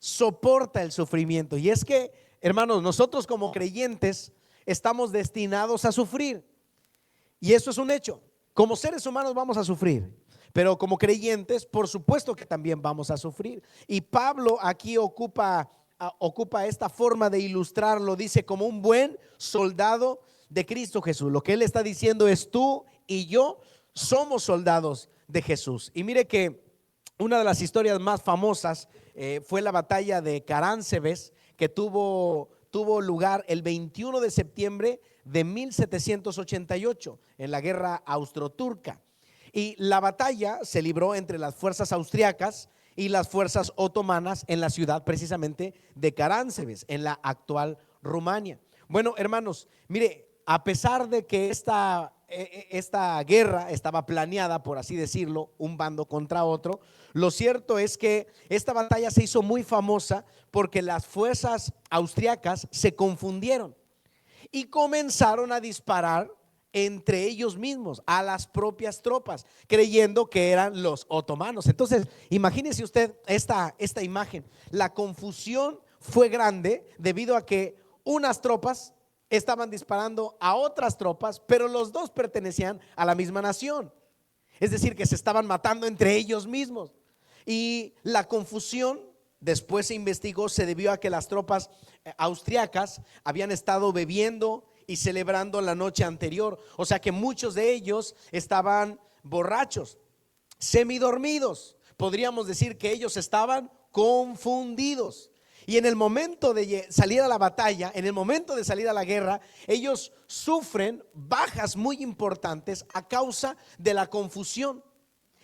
soporta el sufrimiento. Y es que, hermanos, nosotros como creyentes estamos destinados a sufrir. Y eso es un hecho. Como seres humanos vamos a sufrir, pero como creyentes, por supuesto que también vamos a sufrir. Y Pablo aquí ocupa esta forma de ilustrarlo. Dice: como un buen soldado de Cristo Jesús. Lo que él está diciendo es: tú y yo somos soldados de Jesús. Y mire que una de las historias más famosas fue la batalla de Caránsebes, que tuvo lugar el 21 de septiembre de 1788 en la guerra austro-turca. Y la batalla se libró entre las fuerzas austriacas y las fuerzas otomanas en la ciudad precisamente de Caránsebes, en la actual Rumania. Bueno, hermanos, mire, a pesar de que esta guerra estaba planeada, por así decirlo, un bando contra otro, lo cierto es que esta batalla se hizo muy famosa porque las fuerzas austriacas se confundieron y comenzaron a disparar entre ellos mismos a las propias tropas, creyendo que eran los otomanos. Entonces, imagínese usted esta imagen. La confusión fue grande debido a que unas tropas estaban disparando a otras tropas, pero los dos pertenecían a la misma nación. Es decir, que se estaban matando entre ellos mismos. Y la confusión, después se investigó, se debió a que las tropas austriacas habían estado bebiendo y celebrando la noche anterior. O sea que muchos de ellos estaban borrachos, semidormidos. Podríamos decir que ellos estaban confundidos. Y en el momento de salir a la batalla, en el momento de salir a la guerra, ellos sufren bajas muy importantes a causa de la confusión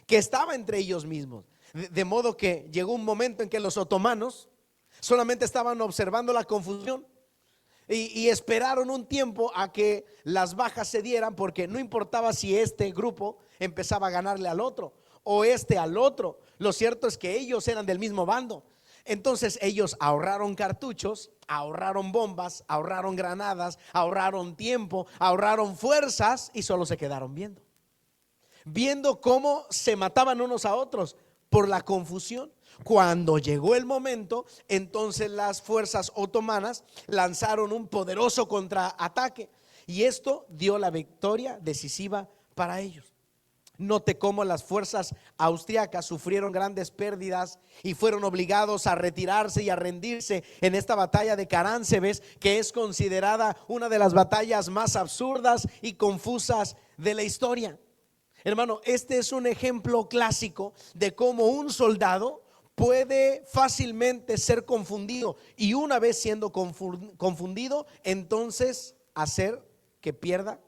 que estaba entre ellos mismos. De modo que llegó un momento en que los otomanos solamente estaban observando la confusión y esperaron un tiempo a que las bajas se dieran, porque no importaba si este grupo empezaba a ganarle al otro o este al otro. Lo cierto es que ellos eran del mismo bando. Entonces ellos ahorraron cartuchos, ahorraron bombas, ahorraron granadas, ahorraron tiempo, ahorraron fuerzas y solo se quedaron viendo cómo se mataban unos a otros por la confusión. Cuando llegó el momento, entonces las fuerzas otomanas lanzaron un poderoso contraataque y esto dio la victoria decisiva para ellos. Note cómo las fuerzas austriacas sufrieron grandes pérdidas y fueron obligados a retirarse y a rendirse en esta batalla de Caránsebes, que es considerada una de las batallas más absurdas y confusas de la historia. Hermano, este es un ejemplo clásico de cómo un soldado puede fácilmente ser confundido, y una vez siendo confundido, entonces hacer que pierda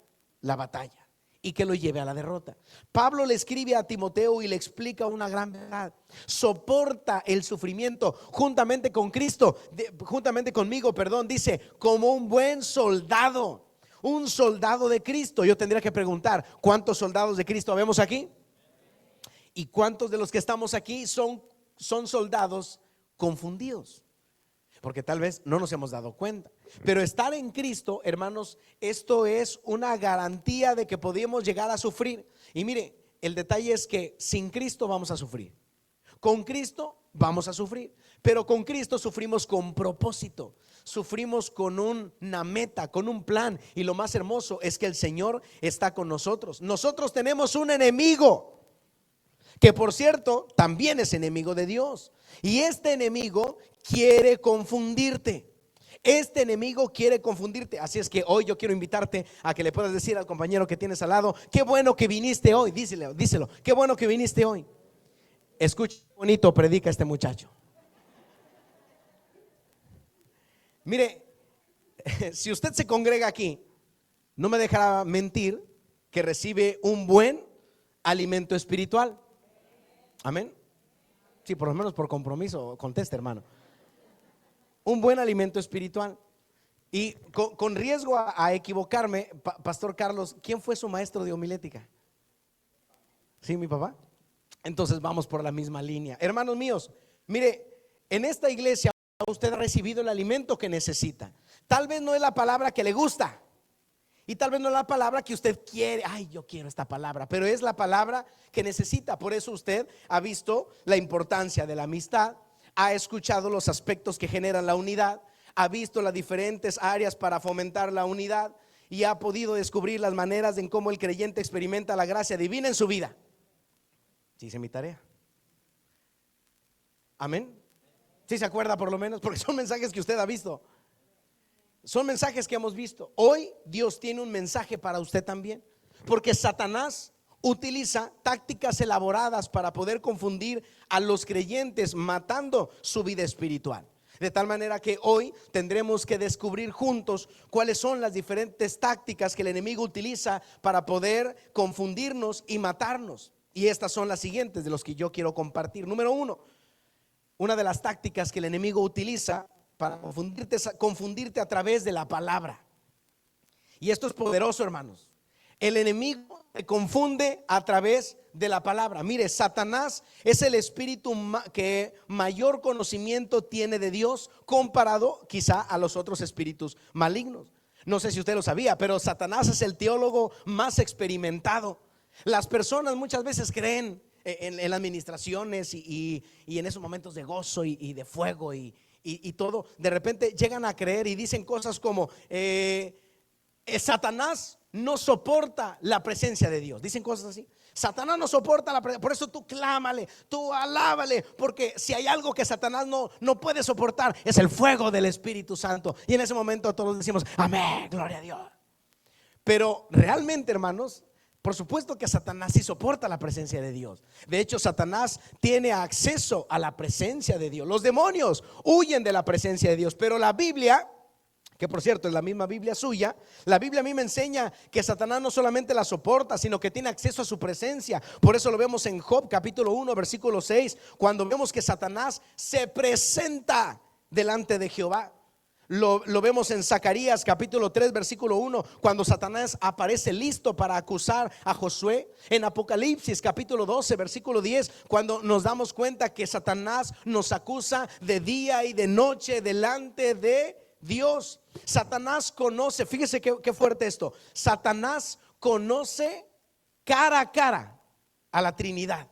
la batalla y que lo lleve a la derrota. Pablo le escribe a Timoteo y le explica una gran verdad: soporta el sufrimiento juntamente con Cristo, juntamente conmigo, dice, como un buen soldado, un soldado de Cristo. Yo tendría que preguntar: ¿cuántos soldados de Cristo vemos aquí? ¿Y cuántos de los que estamos aquí son soldados confundidos? Porque tal vez no nos hemos dado cuenta. Pero estar en Cristo, hermanos, esto es una garantía de que podemos llegar a sufrir. Y mire, el detalle es que sin Cristo vamos a sufrir, con Cristo vamos a sufrir, pero con Cristo sufrimos con propósito, sufrimos con una meta, con un plan. Y lo más hermoso es que el Señor está con nosotros. Nosotros tenemos un enemigo, que por cierto también es enemigo de Dios, y este enemigo quiere confundirte. Este enemigo quiere confundirte. Así es que hoy yo quiero invitarte a que le puedas decir al compañero que tienes al lado: qué bueno que viniste hoy. Díselo, qué bueno que viniste hoy. Escucha, bonito predica este muchacho. Mire, si usted se congrega aquí, no me dejará mentir que recibe un buen alimento espiritual. Amén. Sí, por lo menos por compromiso, conteste, hermano. Un buen alimento espiritual. Y con riesgo a equivocarme, Pastor Carlos, ¿quién fue su maestro de homilética? ¿Sí, mi papá? Entonces vamos por la misma línea. Hermanos míos, mire, en esta iglesia usted ha recibido el alimento que necesita. Tal vez no es la palabra que le gusta, y tal vez no es la palabra que usted quiere. Ay, yo quiero esta palabra, pero es la palabra que necesita. Por eso usted ha visto la importancia de la amistad, ha escuchado los aspectos que generan la unidad, ha visto las diferentes áreas para fomentar la unidad y ha podido descubrir las maneras en cómo el creyente experimenta la gracia divina en su vida. ¿Sí hice mi tarea? Amén. ¿Sí se acuerda por lo menos? Porque son mensajes que usted ha visto. Son mensajes que hemos visto. Hoy Dios tiene un mensaje para usted también, porque Satanás utiliza tácticas elaboradas para poder confundir a los creyentes, matando su vida espiritual. De tal manera que hoy tendremos que descubrir juntos cuáles son las diferentes tácticas que el enemigo utiliza para poder confundirnos y matarnos. Y estas son las siguientes de los que yo quiero compartir. Número uno, una de las tácticas que el enemigo utiliza para confundirte a través de la palabra. Y esto es poderoso, hermanos. El enemigo te confunde a través de la palabra. Mire, Satanás es el espíritu que mayor conocimiento tiene de Dios, comparado quizá a los otros espíritus malignos. No sé si usted lo sabía, pero Satanás es el teólogo más experimentado. Las personas muchas veces creen en las administraciones y en esos momentos de gozo y de fuego y todo. De repente llegan a creer y dicen cosas como Satanás no soporta la presencia de Dios. Dicen cosas así. Satanás no soporta la presencia. Por eso tú clámale, tú alábale, porque si hay algo que Satanás no puede soportar, es el fuego del Espíritu Santo. Y en ese momento todos decimos amén, gloria a Dios. Pero realmente, hermanos, por supuesto que Satanás sí soporta la presencia de Dios. De hecho, Satanás tiene acceso a la presencia de Dios. Los demonios huyen de la presencia de Dios. Pero la Biblia, que por cierto es la misma Biblia suya, la Biblia a mí me enseña que Satanás no solamente la soporta, sino que tiene acceso a su presencia. Por eso lo vemos en Job capítulo 1 versículo 6, cuando vemos que Satanás se presenta delante de Jehová. Lo vemos en Zacarías capítulo 3 versículo 1, cuando Satanás aparece listo para acusar a Josué. En Apocalipsis capítulo 12 versículo 10, cuando nos damos cuenta que Satanás nos acusa de día y de noche delante de Dios. Satanás conoce, fíjese qué fuerte esto. Satanás conoce cara a cara a la Trinidad.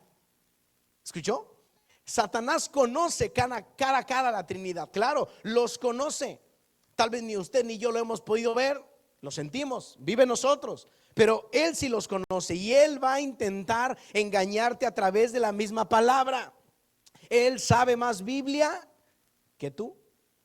¿Escuchó? Satanás conoce cara a cara a la Trinidad. Claro, los conoce. Tal vez ni usted ni yo lo hemos podido ver, lo sentimos, vive en nosotros, pero él sí los conoce y él va a intentar engañarte a través de la misma palabra. Él sabe más Biblia que tú,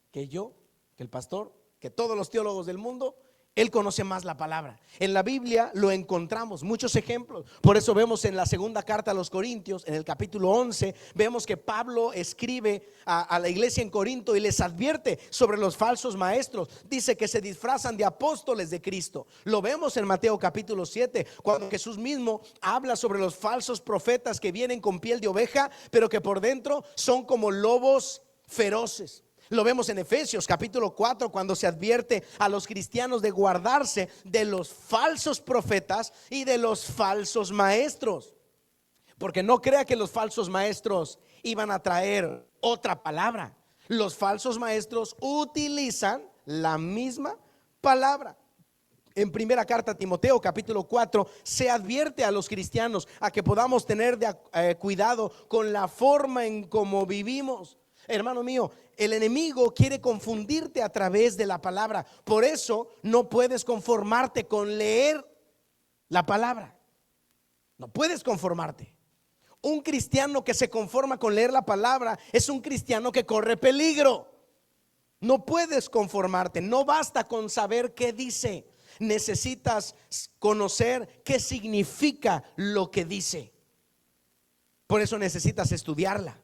que yo, que el pastor, que todos los teólogos del mundo. Él conoce más la palabra. En la Biblia lo encontramos, muchos ejemplos. Por eso vemos en la segunda carta a los Corintios, en el capítulo 11, vemos que Pablo escribe a la iglesia en Corinto y les advierte sobre los falsos maestros. Dice que se disfrazan de apóstoles de Cristo. Lo vemos en Mateo capítulo 7, cuando Jesús mismo habla sobre los falsos profetas que vienen con piel de oveja, pero que por dentro son como lobos feroces. Lo vemos en Efesios capítulo 4, cuando se advierte a los cristianos de guardarse de los falsos profetas y de los falsos maestros, porque no crea que los falsos maestros iban a traer otra palabra. Los falsos maestros utilizan la misma palabra. En primera carta a Timoteo capítulo 4 se advierte a los cristianos a que podamos tener cuidado con la forma en cómo vivimos. Hermano mío, el enemigo quiere confundirte a través de la palabra. Por eso no puedes conformarte con leer la palabra. No puedes conformarte. Un cristiano que se conforma con leer la palabra es un cristiano que corre peligro. No puedes conformarte. No basta con saber qué dice. Necesitas conocer qué significa lo que dice. Por eso necesitas estudiarla.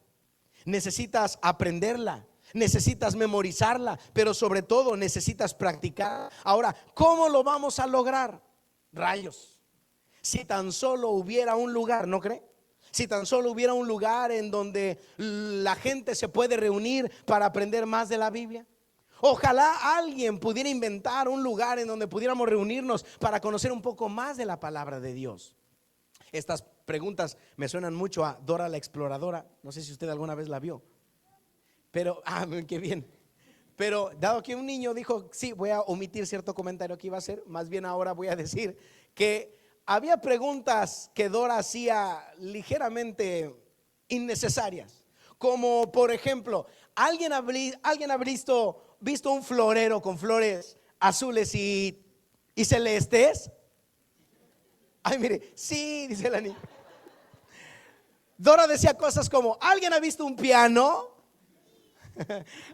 Necesitas aprenderla, necesitas memorizarla, pero sobre todo necesitas practicar. Ahora, ¿cómo lo vamos a lograr? Rayos, si tan solo hubiera un lugar, ¿no cree? Si tan solo hubiera un lugar en donde la gente se puede reunir para aprender más de la Biblia. Ojalá alguien pudiera inventar un lugar en donde pudiéramos reunirnos para conocer un poco más de la palabra de Dios. Estas preguntas me suenan mucho a Dora la Exploradora. No sé si usted alguna vez la vio. Pero, qué bien. Pero dado que un niño dijo, sí, voy a omitir cierto comentario que iba a hacer. Más bien ahora voy a decir que había preguntas que Dora hacía ligeramente innecesarias, como por ejemplo, ¿alguien ha visto un florero con flores azules y celestes? Ay, mire, sí, dice la niña. Dora decía cosas como: ¿alguien ha visto un piano?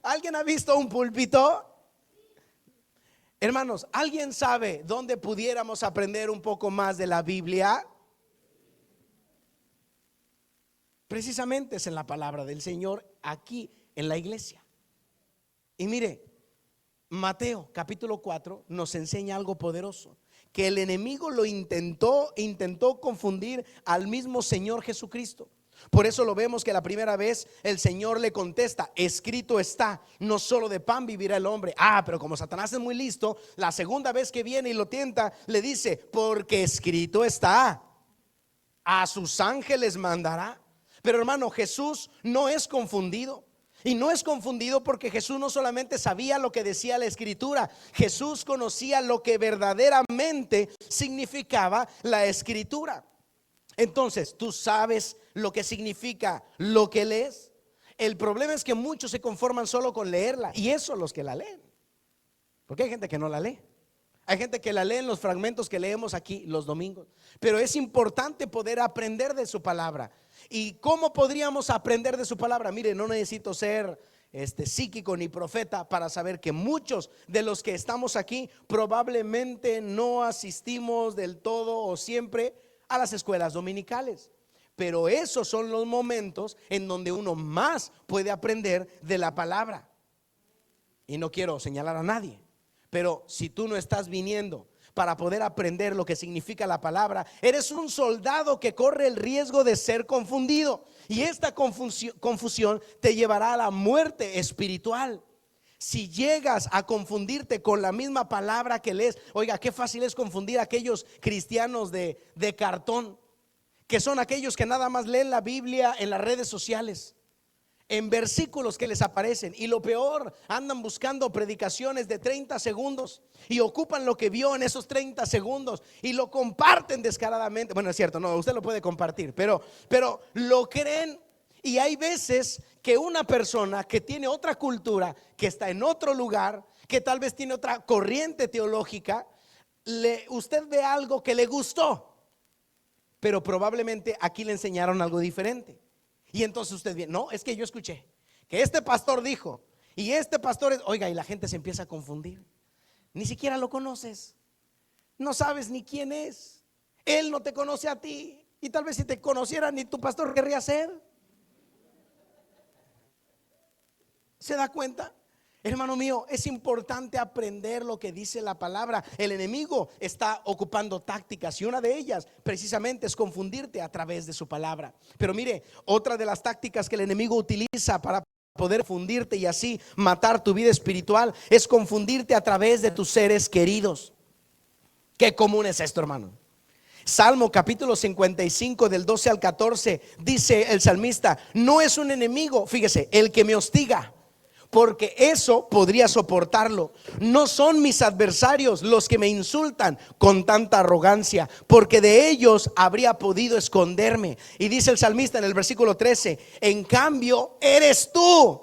¿Alguien ha visto un púlpito? Hermanos, ¿alguien sabe dónde pudiéramos aprender un poco más de la Biblia? Precisamente es en la palabra del Señor, aquí en la iglesia. Y mire, Mateo capítulo 4 nos enseña algo poderoso, que el enemigo lo intentó confundir al mismo Señor Jesucristo. Por eso lo vemos que la primera vez el Señor le contesta: escrito está, no solo de pan vivirá el hombre. Pero como Satanás es muy listo, la segunda vez que viene y lo tienta, le dice: porque escrito está, a sus ángeles mandará. Pero hermano, Jesús no es confundido. Y no es confundido porque Jesús no solamente sabía lo que decía la Escritura, Jesús conocía lo que verdaderamente significaba la Escritura. Entonces, ¿tú sabes lo que significa lo que lees? El problema es que muchos se conforman solo con leerla, y eso los que la leen, porque hay gente que no la lee. Hay gente que la lee en los fragmentos que leemos aquí los domingos. Pero es importante poder aprender de su palabra. ¿Y cómo podríamos aprender de su palabra? Mire, no necesito ser psíquico ni profeta para saber que muchos de los que estamos aquí probablemente no asistimos del todo o siempre a las escuelas dominicales. Pero esos son los momentos en donde uno más puede aprender de la palabra. Y no quiero señalar a nadie, pero si tú no estás viniendo para poder aprender lo que significa la palabra, eres un soldado que corre el riesgo de ser confundido. Y esta confusión te llevará a la muerte espiritual. Si llegas a confundirte con la misma palabra que lees, oiga, qué fácil es confundir a aquellos cristianos de cartón, que son aquellos que nada más leen la Biblia en las redes sociales, en versículos que les aparecen. Y lo peor, andan buscando predicaciones de 30 segundos y ocupan lo que vio en esos 30 segundos y lo comparten descaradamente. Bueno, es cierto, no, usted lo puede compartir, pero lo creen. Y hay veces que una persona que tiene otra cultura, que está en otro lugar, que tal vez tiene otra corriente teológica, usted ve algo que le gustó, pero probablemente aquí le enseñaron algo diferente. Y entonces usted viene: no, es que yo escuché que este pastor dijo, y este pastor es, oiga, y la gente se empieza a confundir. Ni siquiera lo conoces, no sabes ni quién es. Él no te conoce a ti, y tal vez si te conociera ni tu pastor querría ser. ¿Se da cuenta? Hermano mío, es importante aprender lo que dice la palabra. El enemigo está ocupando tácticas, y una de ellas precisamente es confundirte a través de su palabra. Pero mire, otra de las tácticas que el enemigo utiliza para poder confundirte y así matar tu vida espiritual es confundirte a través de tus seres queridos. Qué común es esto, hermano. Salmo capítulo 55 del 12 al 14 dice el salmista: no es un enemigo, fíjese, el que me hostiga, porque eso podría soportarlo. No son mis adversarios los que me insultan con tanta arrogancia, porque de ellos habría podido esconderme. Y dice el salmista en el versículo 13: en cambio eres tú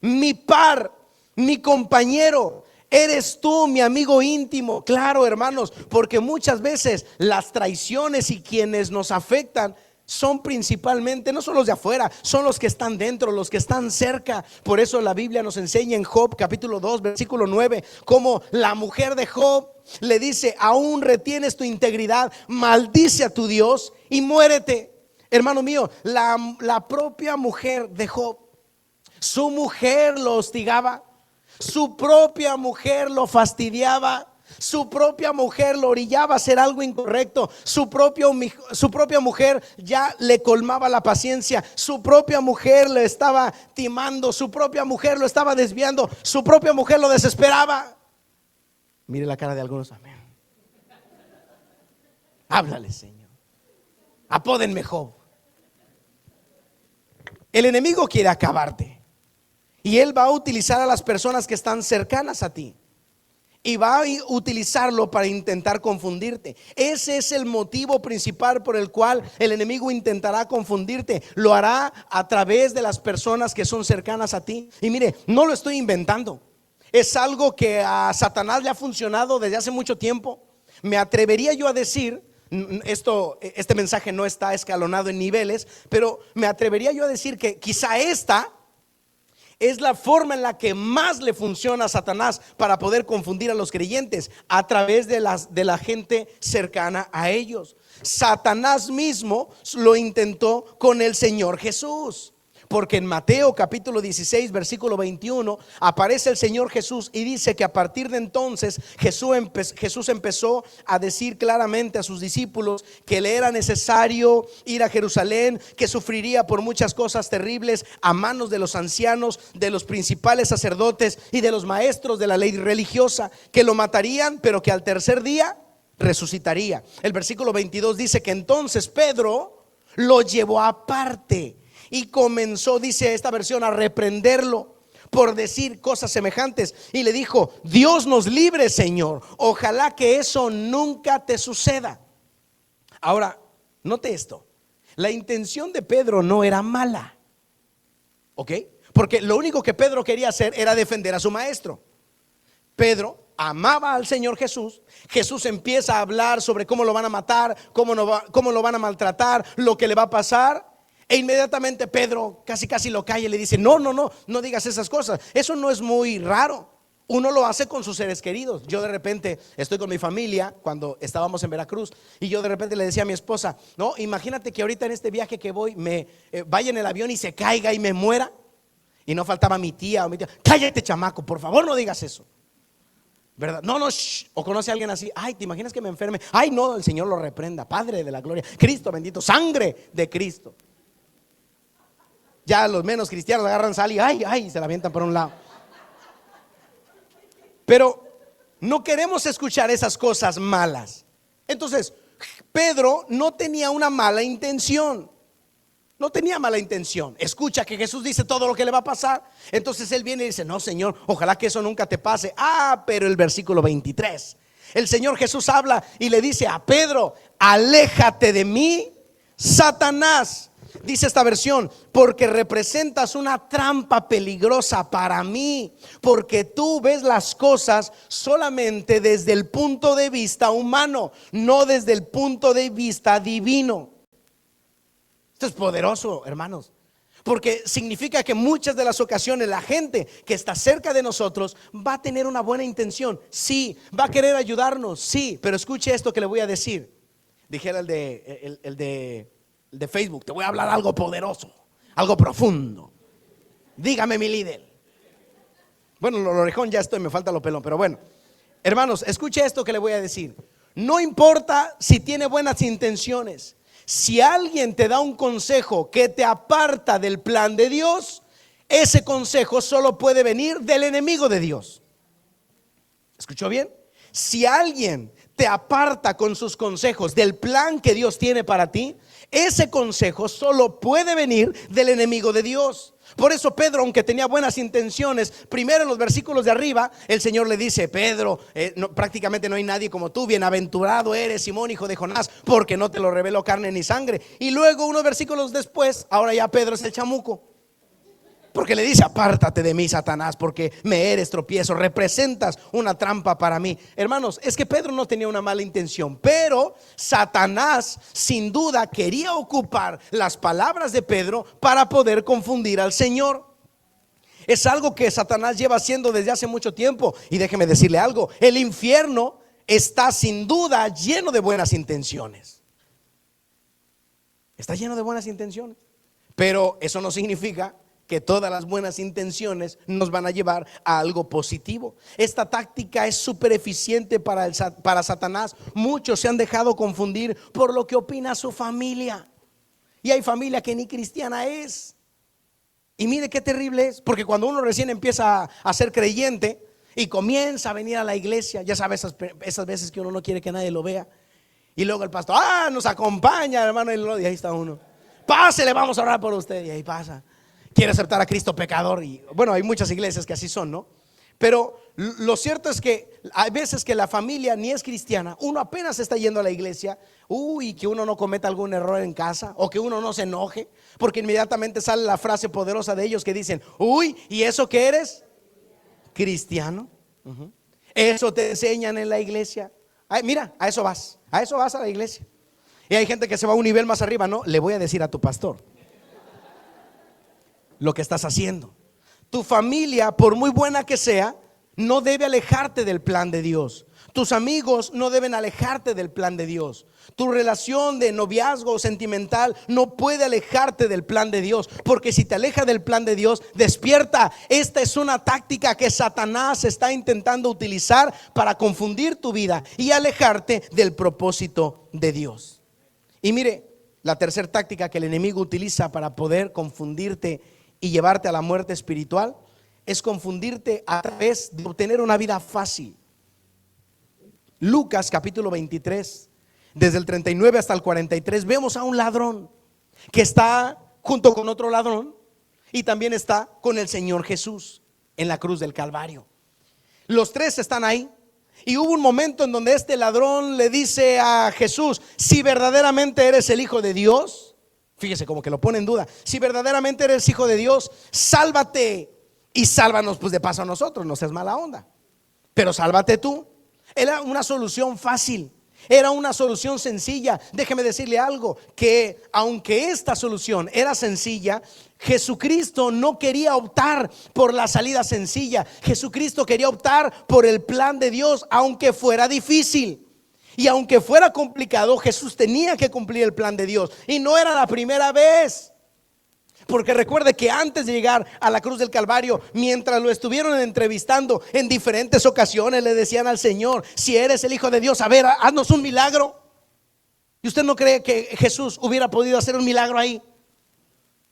mi par, mi compañero, eres tú mi amigo íntimo. Claro, hermanos, porque muchas veces las traiciones y quienes nos afectan son principalmente, no son los de afuera, son los que están dentro, los que están cerca. Por eso la Biblia nos enseña en Job capítulo 2 versículo 9 como la mujer de Job le dice: aún retienes tu integridad, maldice a tu Dios y muérete. Hermano mío, la propia mujer de Job, su mujer lo hostigaba, su propia mujer lo fastidiaba, su propia mujer lo orillaba a hacer algo incorrecto. Su propia mujer ya le colmaba la paciencia. Su propia mujer le estaba timando. Su propia mujer lo estaba desviando. Su propia mujer lo desesperaba. Mire la cara de algunos. Amén. Háblale, Señor. Apódenme Job. El enemigo quiere acabarte, y él va a utilizar a las personas que están cercanas a ti. y va a utilizarlo para intentar confundirte. Ese es el motivo principal por el cual el enemigo intentará confundirte. Lo hará a través de las personas que son cercanas a ti. Y mire, no lo estoy inventando. Es algo que a Satanás le ha funcionado desde hace mucho tiempo. Me atrevería yo a decir, este mensaje no está escalonado en niveles, pero me atrevería yo a decir que quizá esta es la forma en la que más le funciona a Satanás para poder confundir a los creyentes, a través de la gente cercana a ellos. Satanás mismo lo intentó con el Señor Jesús. Porque en Mateo capítulo 16 versículo 21 aparece el Señor Jesús y dice que a partir de entonces Jesús empezó a decir claramente a sus discípulos que le era necesario ir a Jerusalén, que sufriría por muchas cosas terribles a manos de los ancianos, de los principales sacerdotes y de los maestros de la ley religiosa, que lo matarían, pero que al tercer día resucitaría. El versículo 22 dice que entonces Pedro lo llevó aparte y comenzó, dice esta versión, a reprenderlo por decir cosas semejantes. Y le dijo: Dios nos libre, Señor, ojalá que eso nunca te suceda. Ahora, note esto: la intención de Pedro no era mala, ¿ok? Porque lo único que Pedro quería hacer era defender a su maestro. Pedro amaba al Señor Jesús. Jesús empieza a hablar sobre cómo lo van a matar, cómo lo van a maltratar, lo que le va a pasar. E inmediatamente Pedro casi lo calla y le dice: no digas esas cosas. Eso no es muy raro. Uno lo hace con sus seres queridos. Yo de repente estoy con mi familia cuando estábamos en Veracruz, y yo de repente le decía a mi esposa: no, imagínate que ahorita en este viaje que voy vaya en el avión y se caiga y me muera. Y no faltaba mi tía o mi tía: cállate, chamaco, por favor no digas eso, ¿verdad? No, shh. O conoce a alguien así: ay, ¿te imaginas que me enferme? Ay, no, el Señor lo reprenda, Padre de la gloria, Cristo bendito, sangre de Cristo. Ya los menos cristianos agarran sal y ay, se la avientan por un lado. Pero no queremos escuchar esas cosas malas. Entonces, Pedro no tenía una mala intención. No tenía mala intención. Escucha que Jesús dice todo lo que le va a pasar. Entonces él viene y dice: no, Señor, ojalá que eso nunca te pase. Pero el versículo 23, el Señor Jesús habla y le dice a Pedro: aléjate de mí, Satanás. Dice esta versión: porque representas una trampa peligrosa para mí, porque tú ves las cosas solamente desde el punto de vista humano, no desde el punto de vista divino. Esto es poderoso, hermanos, porque significa que muchas de las ocasiones la gente que está cerca de nosotros va a tener una buena intención. Sí, va a querer ayudarnos, sí, pero escuche esto que le voy a decir. Dijera el de Facebook: te voy a hablar algo poderoso, algo profundo. Dígame, mi líder. Bueno, lo orejón ya estoy, me falta lo pelón, pero bueno, hermanos, escuche esto que le voy a decir. No importa si tiene buenas intenciones. Si alguien te da un consejo que te aparta del plan de Dios, ese consejo solo puede venir del enemigo de Dios. ¿Escuchó bien? Si alguien te aparta con sus consejos del plan que Dios tiene para ti, ese consejo solo puede venir del enemigo de Dios. Por eso Pedro, aunque tenía buenas intenciones, primero en los versículos de arriba el Señor le dice: Pedro, prácticamente no hay nadie como tú, bienaventurado eres, Simón, hijo de Jonás, porque no te lo reveló carne ni sangre. Y luego unos versículos después, ahora ya Pedro es el chamuco, porque le dice: apártate de mí, Satanás, porque me eres tropiezo, representas una trampa para mí. Hermanos, es que Pedro no tenía una mala intención, pero Satanás sin duda quería ocupar las palabras de Pedro para poder confundir al Señor. Es algo que Satanás lleva haciendo desde hace mucho tiempo. Y déjeme decirle algo: el infierno está sin duda lleno de buenas intenciones. Está lleno de buenas intenciones, pero eso no significa que todas las buenas intenciones nos van a llevar a algo positivo. Esta táctica es súper eficiente para Satanás. Muchos se han dejado confundir por lo que opina su familia, y hay familia que ni cristiana es. Y mire qué terrible es, porque cuando uno recién empieza a ser creyente y comienza a venir a la iglesia, ya sabes, esas veces que uno no quiere que nadie lo vea, y luego el pastor: nos acompaña, hermano, y ahí está uno: pásele, vamos a orar por usted. Y ahí pasa, quiere aceptar a Cristo pecador. Y bueno, hay muchas iglesias que así son, ¿no? Pero lo cierto es que hay veces que la familia ni es cristiana, uno apenas está yendo a la iglesia, que uno no cometa algún error en casa o que uno no se enoje, porque inmediatamente sale la frase poderosa de ellos que dicen: ¿y eso qué eres? Cristiano. Eso te enseñan en la iglesia. Ay, mira, a eso vas a la iglesia. Y hay gente que se va a un nivel más arriba. No, le voy a decir a tu pastor lo que estás haciendo. Tu familia, por muy buena que sea, no debe alejarte del plan de Dios. Tus amigos no deben alejarte del plan de Dios. Tu relación de noviazgo sentimental no puede alejarte del plan de Dios, porque si te aleja del plan de Dios, despierta. Esta es una táctica que Satanás está intentando utilizar para confundir tu vida y alejarte del propósito de Dios. Y mire, la tercera táctica que el enemigo utiliza para poder confundirte y llevarte a la muerte espiritual es confundirte a través de obtener una vida fácil. Lucas capítulo 23, desde el 39 hasta el 43, vemos a un ladrón que está junto con otro ladrón y también está con el Señor Jesús en la cruz del Calvario. Los tres están ahí. Y hubo un momento en donde este ladrón le dice a Jesús: si verdaderamente eres el Hijo de Dios, fíjese como que lo pone en duda, si verdaderamente eres Hijo de Dios, sálvate y sálvanos pues de paso a nosotros, no seas mala onda, pero sálvate tú. Era una solución fácil, era una solución sencilla. Déjeme decirle algo, que aunque esta solución era sencilla, Jesucristo no quería optar por la salida sencilla. Jesucristo quería optar por el plan de Dios, aunque fuera difícil. Y aunque fuera complicado, Jesús tenía que cumplir el plan de Dios. Y no era la primera vez. Porque recuerde que antes de llegar a la cruz del Calvario, mientras lo estuvieron entrevistando en diferentes ocasiones, le decían al Señor: si eres el Hijo de Dios, a ver, haznos un milagro. ¿Y usted no cree que Jesús hubiera podido hacer un milagro ahí?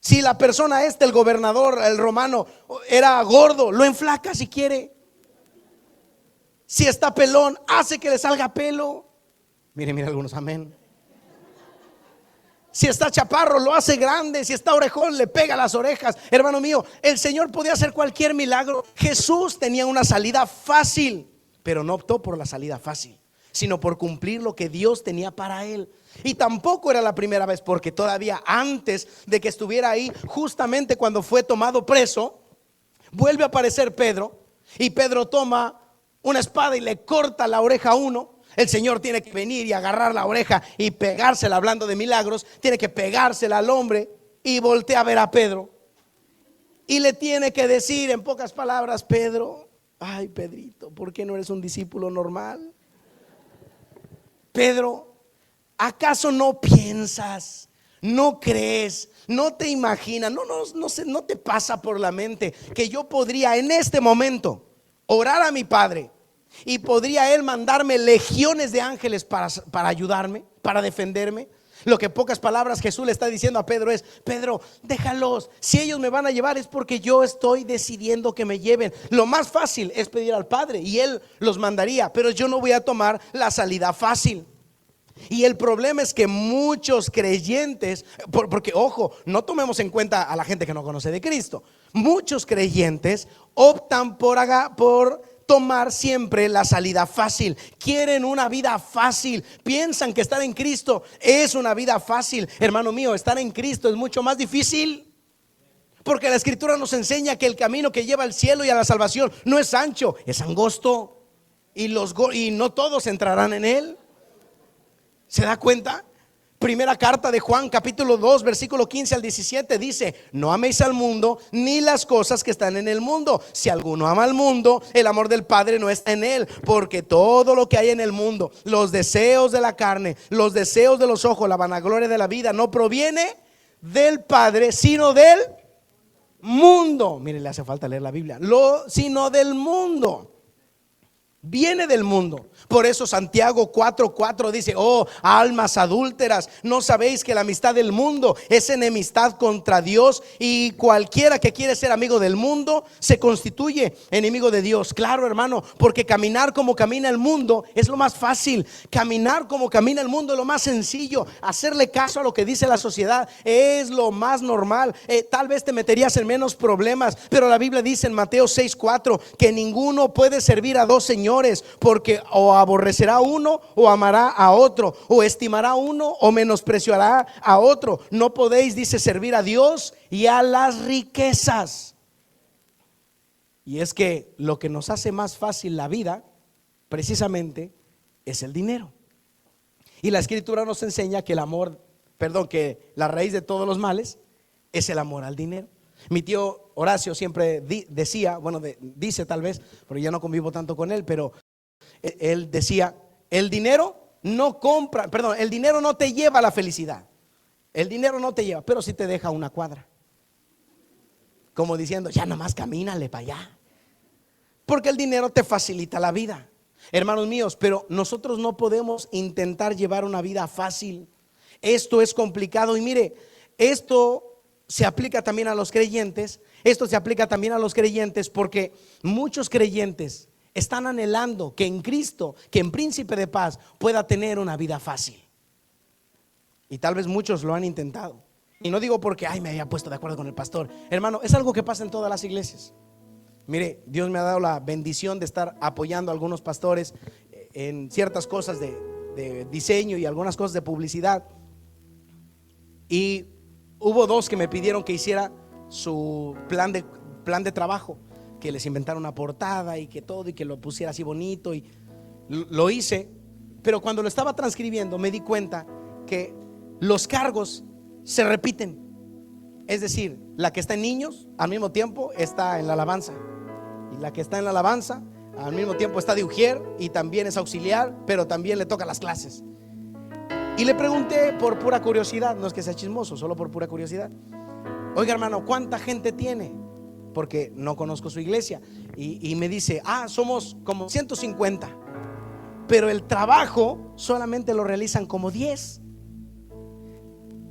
Si la persona el gobernador, el romano, era gordo, lo enflaca si quiere. Si está pelón, hace que le salga pelo. Mire algunos, amén. Si está chaparro, lo hace grande. Si está orejón, le pega las orejas. Hermano mío, el Señor podía hacer cualquier milagro. Jesús tenía una salida fácil, pero no optó por la salida fácil, sino por cumplir lo que Dios tenía para él. Y tampoco era la primera vez, porque todavía antes de que estuviera ahí, justamente cuando fue tomado preso, vuelve a aparecer Pedro. Y Pedro toma una espada y le corta la oreja a uno. El Señor tiene que venir y agarrar la oreja y pegársela, hablando de milagros. Tiene que pegársela al hombre y voltea a ver a Pedro y le tiene que decir en pocas palabras: Pedro, ay Pedrito, ¿por qué no eres un discípulo normal? Pedro, ¿acaso no piensas, no crees, no te imaginas, no te pasa por la mente que yo podría en este momento orar a mi Padre y podría Él mandarme legiones de ángeles para ayudarme, para defenderme? Lo que en pocas palabras Jesús le está diciendo a Pedro es: Pedro, déjalos. Si ellos me van a llevar es porque yo estoy decidiendo que me lleven. Lo más fácil es pedir al Padre y Él los mandaría, pero yo no voy a tomar la salida fácil. Y el problema es que muchos creyentes, porque ojo, no tomemos en cuenta a la gente que no conoce de Cristo. Muchos creyentes optan por tomar siempre la salida fácil. Quieren una vida fácil. Piensan que estar en Cristo es una vida fácil. Hermano mío, estar en Cristo es mucho más difícil, porque la Escritura nos enseña que el camino que lleva al cielo y a la salvación no es ancho, es angosto, y no todos entrarán en él. ¿Se da cuenta? Primera carta de Juan capítulo 2 versículo 15 al 17 dice: no améis al mundo ni las cosas que están en el mundo. Si alguno ama al mundo, el amor del Padre no está en él. Porque todo lo que hay en el mundo, los deseos de la carne, los deseos de los ojos, la vanagloria de la vida, no proviene del Padre, sino del mundo. Mire, le hace falta leer la Biblia. Sino del mundo. viene del mundo. Por eso Santiago 4:4 dice: oh, almas adúlteras, ¿no sabéis que la amistad del mundo es enemistad contra Dios? Y cualquiera que quiere ser amigo del mundo se constituye enemigo de Dios. Claro, hermano, porque caminar como camina el mundo es lo más fácil. Caminar como camina el mundo es lo más sencillo. Hacerle caso a lo que dice la sociedad es lo más normal. Tal vez te meterías en menos problemas, pero la Biblia dice en Mateo 6:4 que ninguno puede servir a dos señores, porque o aborrecerá a uno o amará a otro, o estimará a uno o menospreciará a otro. No podéis, dice, servir a Dios y a las riquezas. Y es que lo que nos hace más fácil la vida precisamente es el dinero. Y la Escritura nos enseña que que la raíz de todos los males es el amor al dinero. Mi tío Horacio siempre decía, dice tal vez, pero ya no convivo tanto con él, pero él decía: el dinero no compra, el dinero no te lleva a la felicidad. El dinero no te lleva, pero sí te deja una cuadra. Como diciendo: ya nomás camínale para allá. Porque el dinero te facilita la vida, hermanos míos. Pero nosotros no podemos intentar llevar una vida fácil. Esto es complicado. Y mire, esto se aplica también a los creyentes. Esto se aplica también a los creyentes porque muchos creyentes están anhelando que en Cristo, que en Príncipe de Paz, pueda tener una vida fácil. Y tal vez muchos lo han intentado. Y no digo porque me había puesto de acuerdo con el pastor. Hermano, es algo que pasa en todas las iglesias. Mire, Dios me ha dado la bendición de estar apoyando a algunos pastores en ciertas cosas de diseño y algunas cosas de publicidad. Y hubo dos que me pidieron que hiciera su plan de trabajo, que les inventara una portada y que todo, y que lo pusiera así bonito. Y lo hice, pero cuando lo estaba transcribiendo me di cuenta que los cargos se repiten. Es decir, la que está en niños al mismo tiempo está en la alabanza, y la que está en la alabanza al mismo tiempo está de ujier y también es auxiliar, pero también le toca las clases. Y le pregunté por pura curiosidad, no es que sea chismoso, solo por pura curiosidad: oiga, hermano, ¿cuánta gente tiene? Porque no conozco su iglesia. Y me dice: somos como 150, pero el trabajo solamente lo realizan como 10.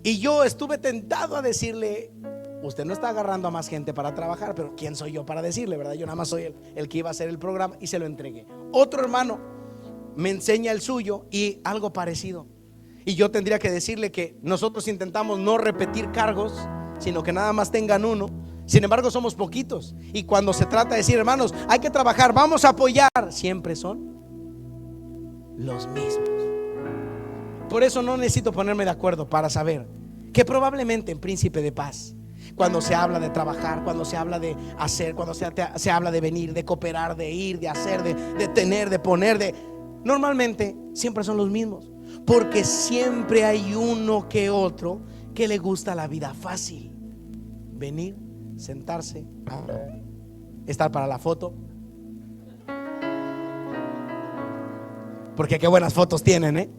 Y yo estuve tentado a decirle: usted no está agarrando a más gente para trabajar, pero ¿quién soy yo para decirle, verdad? Yo nada más soy el que iba a hacer el programa, y se lo entregué. Otro hermano me enseña el suyo y algo parecido. Y yo tendría que decirle que nosotros intentamos no repetir cargos, sino que nada más tengan uno. Sin embargo, somos poquitos. Y cuando se trata de decir: hermanos, hay que trabajar, vamos a apoyar, siempre son los mismos. Por eso no necesito ponerme de acuerdo para saber que probablemente en Príncipe de Paz, cuando se habla de trabajar, cuando se habla de hacer, cuando se habla de venir, de cooperar, de ir, de hacer, de tener, de poner, normalmente siempre son los mismos. Porque siempre hay uno que otro que le gusta la vida fácil. Venir, sentarse, estar para la foto. Porque qué buenas fotos tienen,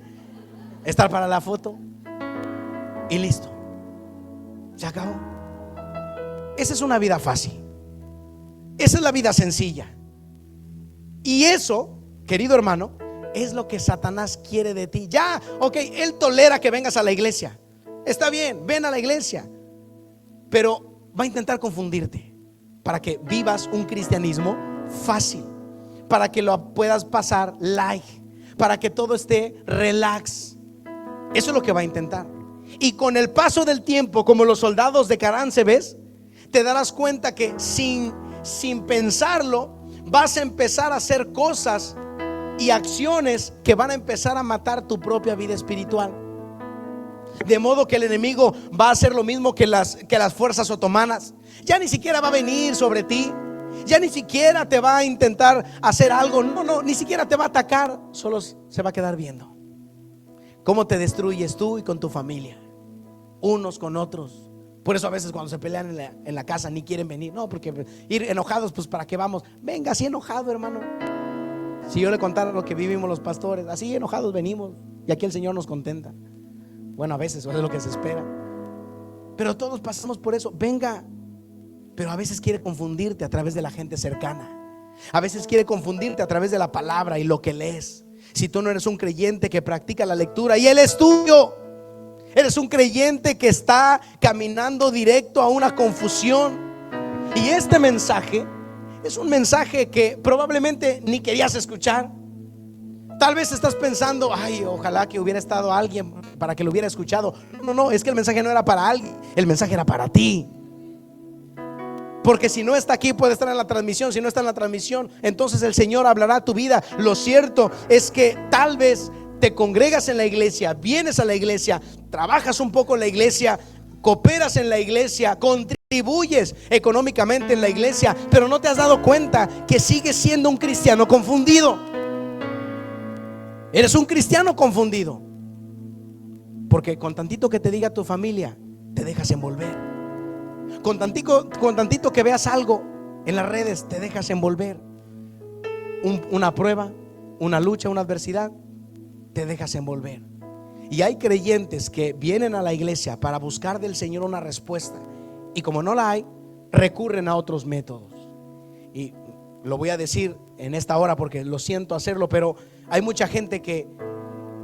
estar para la foto y listo, se acabó. Esa es una vida fácil. Esa es la vida sencilla. Y eso, querido hermano, es lo que Satanás quiere de ti. Ya, ok, él tolera que vengas a la iglesia. Está bien, ven a la iglesia, pero va a intentar confundirte para que vivas un cristianismo fácil, para que lo puedas pasar light, para que todo esté relax. Eso es lo que va a intentar. Y con el paso del tiempo, como los soldados de Carance, ¿ves? Te darás cuenta que sin pensarlo vas a empezar a hacer cosas y acciones que van a empezar a matar tu propia vida espiritual. De modo que el enemigo va a hacer lo mismo que las fuerzas otomanas. Ya ni siquiera va a venir sobre ti, ya ni siquiera te va a intentar hacer algo. No, ni siquiera te va a atacar. Solo se va a quedar viendo cómo te destruyes tú y con tu familia, unos con otros. Por eso a veces cuando se pelean en la casa ni quieren venir. No, porque ir enojados, pues ¿para qué vamos? Venga así enojado, hermano. Si yo le contara lo que vivimos los pastores, así enojados venimos, y aquí el Señor nos contenta. Bueno, a veces eso es lo que se espera, pero todos pasamos por eso. Venga, pero a veces quiere confundirte a través de la gente cercana. A veces quiere confundirte a través de la palabra y lo que lees. Si tú no eres un creyente que practica la lectura y Él es tuyo, eres un creyente que está caminando directo a una confusión. Y este mensaje es un mensaje que probablemente ni querías escuchar. Tal vez estás pensando, ay, ojalá que hubiera estado alguien para que lo hubiera escuchado. No, es que el mensaje no era para alguien, el mensaje era para ti. Porque si no está aquí, puede estar en la transmisión. Si no está en la transmisión, entonces el Señor hablará a tu vida. Lo cierto es que tal vez te congregas en la iglesia, vienes a la iglesia, trabajas un poco en la iglesia, cooperas en la iglesia, contribuyes económicamente en la iglesia, pero no te has dado cuenta que sigues siendo un cristiano confundido. Eres un cristiano confundido, porque con tantito que te diga tu familia, te dejas envolver. Con tantito que veas algo en las redes, te dejas envolver. Una prueba, una lucha, una adversidad, te dejas envolver. Y hay creyentes que vienen a la iglesia para buscar del Señor una respuesta, y como no la hay, recurren a otros métodos. Y lo voy a decir en esta hora porque lo siento hacerlo, pero hay mucha gente que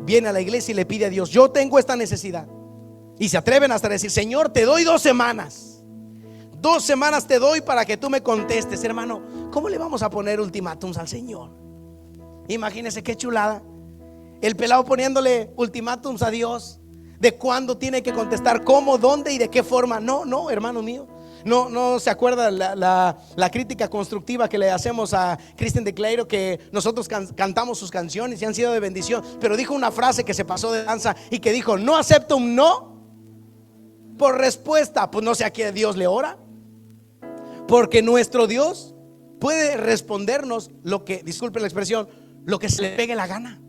viene a la iglesia y le pide a Dios: yo tengo esta necesidad. Y se atreven hasta a decir: Señor, te doy 2 semanas. 2 semanas te doy para que tú me contestes. Hermano, ¿cómo le vamos a poner ultimátums al Señor? Imagínese qué chulada. El pelado poniéndole ultimátums a Dios de cuándo tiene que contestar, cómo, dónde y de qué forma. No, hermano mío. No se acuerda la crítica constructiva que le hacemos a Christian de Clairo, que nosotros cantamos sus canciones y han sido de bendición, pero dijo una frase que se pasó de danza y que dijo: no acepto un no por respuesta. Pues no sé a qué Dios le ora, porque nuestro Dios puede respondernos lo que, disculpen la expresión, lo que se le pegue la gana.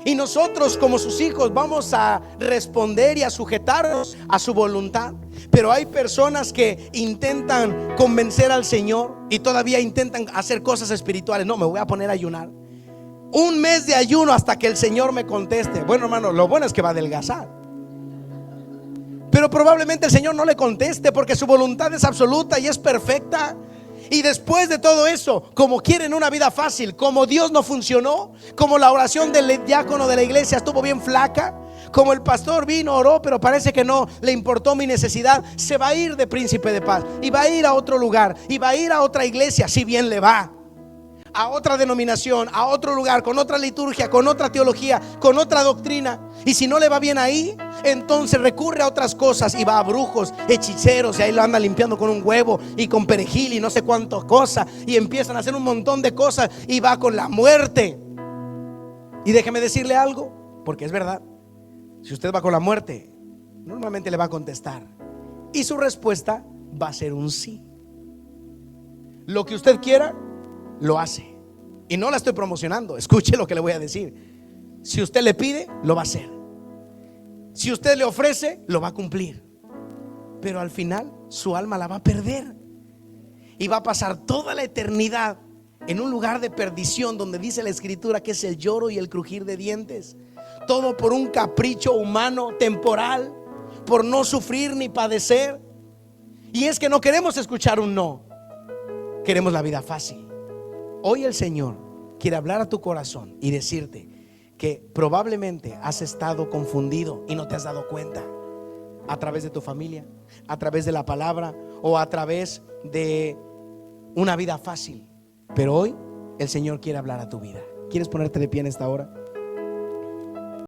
Y nosotros como sus hijos vamos a responder y a sujetarnos a su voluntad. Pero hay personas que intentan convencer al Señor y todavía intentan hacer cosas espirituales. No, me voy a poner a ayunar 1 mes de ayuno hasta que el Señor me conteste. Bueno, hermano, lo bueno es que va a adelgazar, pero probablemente el Señor no le conteste, porque su voluntad es absoluta y es perfecta. Y después de todo eso, como quieren una vida fácil, como Dios no funcionó, como la oración del diácono de la iglesia estuvo bien flaca, como el pastor vino, oró, pero parece que no le importó mi necesidad, se va a ir de príncipe de paz y va a ir a otro lugar y va a ir a otra iglesia, si bien le va, a otra denominación, a otro lugar, con otra liturgia, con otra teología, con otra doctrina. Y si no le va bien ahí, entonces recurre a otras cosas y va a brujos, hechiceros, y ahí lo anda limpiando con un huevo y con perejil y no sé cuántas cosas, y empiezan a hacer un montón de cosas, y va con la muerte. Y déjeme decirle algo, porque es verdad: si usted va con la muerte, normalmente le va a contestar, y su respuesta va a ser un sí. Lo que usted quiera, lo hace. Y no la estoy promocionando, escuche lo que le voy a decir. Si usted le pide, lo va a hacer. Si usted le ofrece, lo va a cumplir. Pero al final su alma la va a perder y va a pasar toda la eternidad en un lugar de perdición, donde dice la escritura que es el lloro y el crujir de dientes. Todo por un capricho humano temporal, por no sufrir ni padecer. Y es que no queremos escuchar un no, queremos la vida fácil. Hoy el Señor quiere hablar a tu corazón y decirte que probablemente has estado confundido y no te has dado cuenta, a través de tu familia, a través de la palabra o a través de una vida fácil. Pero hoy el Señor quiere hablar a tu vida. ¿Quieres ponerte de pie en esta hora?